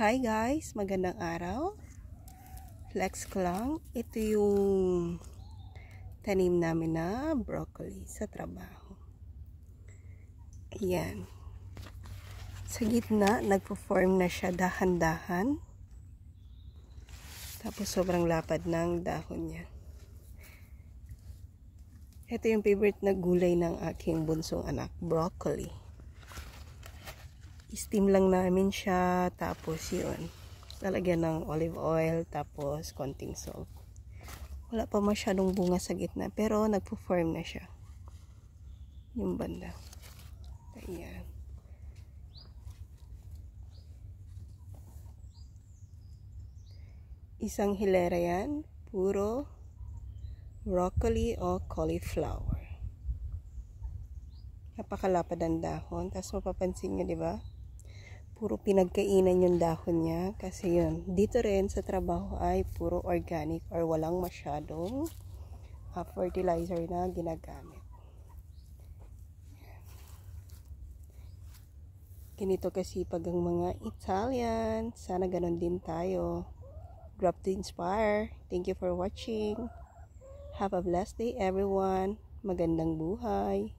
Hi guys, magandang araw. Flex ko lang. Ito yung tanim namin na broccoli sa trabaho. Ayan. Sa gitna, nagpo-form na siya dahan-dahan. Tapos sobrang lapad ng dahon niya. Ito yung favorite na gulay ng aking bunsong anak, broccoli. Steam lang namin siya, tapos yun, lalagyan ng olive oil, tapos konting salt. Wala pa masyadong bunga sa gitna, pero nagpo-form na siya. Yung banda. Ayan. Isang hilera yan, puro broccoli o cauliflower. Napakalapad ang dahon, tapos mapapansin nyo, di ba? Puro pinagkainan yung dahon niya kasi yun, dito rin sa trabaho ay puro organic or walang masyadong fertilizer na ginagamit. Ganito kasi pag ang mga Italian, sana ganon din tayo. Grab to inspire. Thank you for watching. Have a blessed day everyone. Magandang buhay.